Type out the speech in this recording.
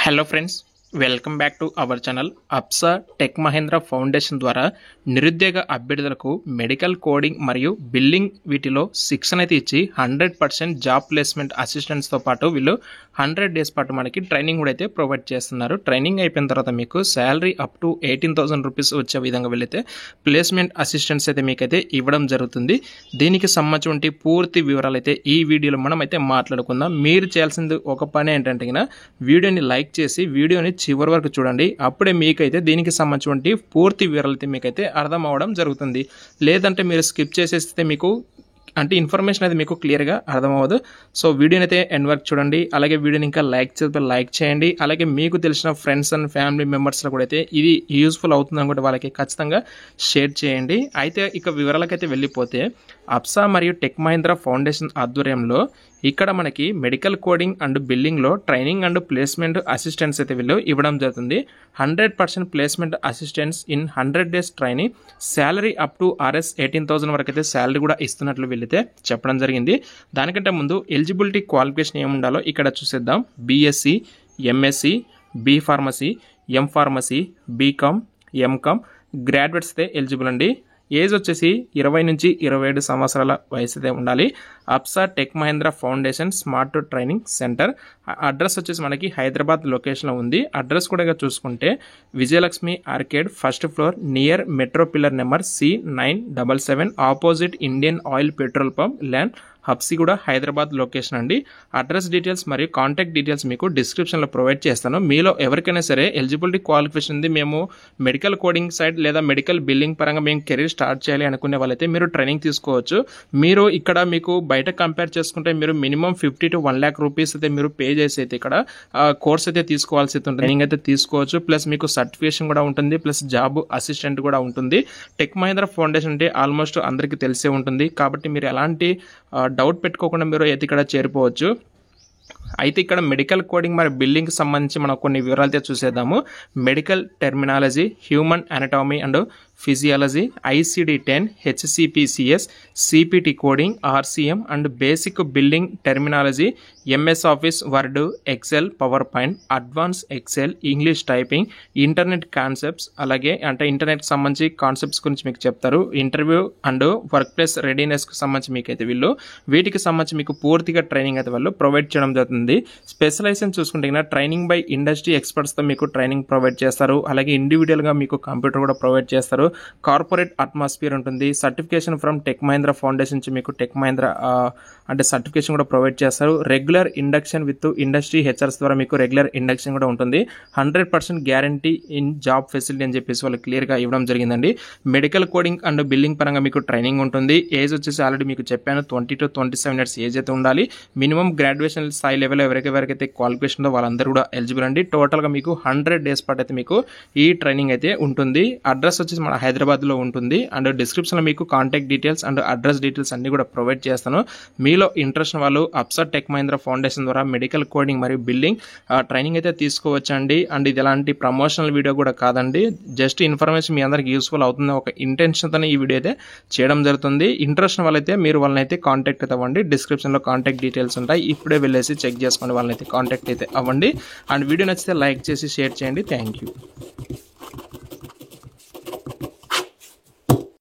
Hello friends, welcome back to our channel. అప్సా tech Mahindra foundation ద్వారా నిరుద్యోగ అభ్యర్థులకు మెడికల్ కోడింగ్ మరియు బిల్లింగ్ వీటిలో శిక్షణ అయితే ఇచ్చి 100% జాబ్ ప్లేస్మెంట్ అసిస్టెంట్స్తో పాటు వీళ్ళు 100 డేస్ పాటు మనకి ట్రైనింగ్ కూడా అయితే ప్రొవైడ్ చేస్తున్నారు. ట్రైనింగ్ అయిపోయిన తర్వాత మీకు శాలరీ అప్ టు 18,000 రూపీస్ వచ్చే విధంగా వీళ్ళైతే ప్లేస్మెంట్ అసిస్టెంట్స్ అయితే మీకైతే ఇవ్వడం జరుగుతుంది. దీనికి సంబంధించి పూర్తి వివరాలు అయితే ఈ వీడియోలో మనం అయితే మాట్లాడుకుందాం. మీరు చేయాల్సింది ఒక పని ఏంటంటే వీడియోని లైక్ చేసి వీడియోని చివరి వరకు చూడండి. అప్పుడే మీకైతే దీనికి సంబంధించి పూర్తి వివరాలు అయితే మీకైతే అర్థం అవ్వడం జరుగుతుంది. లేదంటే మీరు స్కిప్ చేసేస్తే మీకు ఇన్ఫర్మేషన్ అయితే మీకు క్లియర్గా అర్థమవ్వదు. సో వీడియోని అయితే ఎండ్ వరకు చూడండి. అలాగే వీడియోని ఇంకా లైక్ చేయండి. అలాగే మీకు తెలిసిన ఫ్రెండ్స్ అండ్ ఫ్యామిలీ మెంబర్స్లో కూడా అయితే ఇది యూస్ఫుల్ అవుతుంది అనుకుంటే వాళ్ళకి ఖచ్చితంగా షేర్ చేయండి. అయితే ఇక వివరాలకైతే వెళ్ళిపోతే అప్సా మరియు టెక్ మహేంద్ర ఫౌండేషన్ ఆధ్వర్యంలో ఇక్కడ మనకి మెడికల్ కోడింగ్ అండ్ బిల్లింగ్లో ట్రైనింగ్ అండ్ ప్లేస్మెంట్ అసిస్టెంట్స్ అయితే వీళ్ళు ఇవ్వడం జరుగుతుంది. 100% placement assistants in 100 days training, salary up to RS 18,000 వరకు అయితే శాలరీ కూడా ఇస్తున్నట్లు వీళ్ళైతే చెప్పడం జరిగింది. దానికంటే ముందు ఎలిజిబిలిటీ క్వాలిఫికేషన్ ఏముండాలో ఇక్కడ చూసేద్దాం. BSc, MSc, B pharmacy, M pharmacy, BCom, MCom graduates అయితే ఎలిజిబుల్ అండి. ఏజ్ వచ్చేసి 20 నుంచి 27 సంవత్సరాల వయసు అయితే ఉండాలి. అప్సా tech Mahindra foundation smart training centre address వచ్చేసి మనకి హైదరాబాద్ లొకేషన్లో ఉంది. అడ్రస్ కూడా చూసుకుంటే Vijayalakshmi arcade, first floor, near metro pillar number C977, opposite Indian oil petrol pump, land Habsiguda, Hyderabad location అండి. అడ్రస్ డీటెయిల్స్ మరియు కాంటాక్ట్ డీటెయిల్స్ మీకు డిస్క్రిప్షన్లో ప్రొవైడ్ చేస్తాను. మీలో ఎవరికైనా సరే ఎలిజిబిలిటీ క్వాలిఫికేషన్ ఉంది, మేము మెడికల్ కోడింగ్ సైడ్ లేదా మెడికల్ బిల్లింగ్ పరంగా మేము కెరీర్ స్టార్ట్ చేయాలి అనుకునే వాళ్ళైతే మీరు ట్రైనింగ్ తీసుకోవచ్చు. మీరు ఇక్కడ మీకు బయట కంపేర్ చేసుకుంటే మీరు మినిమం 50 to 1 lakh రూపీస్ అయితే మీరు పే చేసి అయితే ఇక్కడ కోర్స్ అయితే తీసుకోవాల్సి ఉంటుంది. ట్రైనింగ్ అయితే తీసుకోవచ్చు. ప్లస్ మీకు సర్టిఫికేషన్ కూడా ఉంటుంది, ప్లస్ జాబ్ అసిస్టెంట్ కూడా ఉంటుంది. టెక్ మహేంద్ర ఫౌండేషన్ అంటే ఆల్మోస్ట్ అందరికీ తెలిసే ఉంటుంది. కాబట్టి మీరు ఎలాంటి డౌట్ పెట్టుకోకుండా మీరు అయితే ఇక్కడ చేరిపోవచ్చు. అయితే ఇక్కడ మెడికల్ కోడింగ్ మరియు బిల్లింగ్కి సంబంధించి మనం కొన్ని వివరాలు చూసేద్దాము. Medical terminology, human anatomy and physiology, ICD-10, HCPCS, CPT coding, RCM and basic building terminology, MS office, word, excel, power point, advance excel, English typing, internet concepts, అలాగే ఇంటర్నెట్కి సంబంధించి కాన్సెప్ట్స్ గురించి మీకు చెప్తారు. ఇంటర్వ్యూ అండ్ వర్క్ ప్లేస్ రెడీనెస్కి సంబంధించి మీకు అయితే వీటికి సంబంధించి మీకు పూర్తిగా ట్రైనింగ్ అయితే వాళ్ళు ప్రొవైడ్ చేయడం జరుగుతుంది. స్పెషలైజేషన్ చూసుకుంటే ట్రైనింగ్ బై ఇండస్ట్రీ ఎక్స్పర్ట్స్తో మీకు ట్రైనింగ్ ప్రొవైడ్ చేస్తారు. అలాగే ఇండివిజువల్గా మీకు కంప్యూటర్ కూడా ప్రొవైడ్ చేస్తారు. కార్పొరేట్ అట్మాస్ఫియర్ ఉంటుంది. Certification from tech Mahindra foundation నుంచి మీకు టెక్ మహేంద్ర సర్టిఫికేషన్ కూడా ప్రొవైడ్ చేస్తారు. Regular induction with industry HRs ద్వారా మీకు రెగ్యులర్ ఇండక్షన్ కూడా ఉంటుంది. 100% గ్యారంటీ ఇన్ జాబ్ ఫెసిలిటీ అని చెప్పేసి వాళ్ళు క్లియర్గా ఇవ్వడం జరిగిందండి. మెడికల్ కోడింగ్ అండ్ బిల్లింగ్ పరంగా మీకు ట్రైనింగ్ ఉంటుంది. ఏజ్ వచ్చేసి ఆల్రెడీ మీకు చెప్పాను 20 to 27 ఇయర్స్ ఏజ్ అయితే ఉండాలి. మినిమం గ్రాడ్యుయేషన్ స్థాయి లెవెల్ ఎవరికైతే క్వాలిఫికేషన్ ఉందో వాళ్ళందరూ కూడా ఎలిజిబుల్ అండి. టోటల్గా మీకు 100 డేస్ పాటు అయితే మీకు ఈ ట్రైనింగ్ అయితే ఉంటుంది. అడ్రస్ వచ్చేసి మన హైదరాబాద్లో ఉంటుంది. అండ్ డిస్క్రిప్షన్లో మీకు contact details and address details అన్ని కూడా ప్రొవైడ్ చేస్తాను. మీలో ఇంట్రెస్ట్ వాళ్ళు అప్సా టెక్ మహేంద్ర ఫౌండేషన్ ద్వారా మెడికల్ కోడింగ్ మరియు బిల్డింగ్ ట్రైనింగ్ అయితే తీసుకోవచ్చండి. అండ్ ఇది ఎలాంటి ప్రమోషనల్ వీడియో కూడా కాదండి. జస్ట్ ఇన్ఫర్మేషన్ మీ అందరికి యూస్ఫుల్ అవుతుంది ఒక ఇంటెన్షన్తోనే ఈ వీడియో అయితే చేయడం జరుగుతుంది. ఇంట్రెస్ట్ వాళ్ళైతే మీరు వాళ్ళని అయితే కాంటాక్ట్ అయితే అవ్వండి. డిస్క్రిప్షన్లో కాంటాక్ట్ డీటెయిల్స్ ఉంటాయి. ఇప్పుడే వెళ్ళేసి చెక్ చేసుకొని వాళ్ళని అయితే కాంటాక్ట్ అయితే అవ్వండి. అండ్ వీడియో నచ్చితే లైక్ చేసి షేర్ చేయండి. Thank you.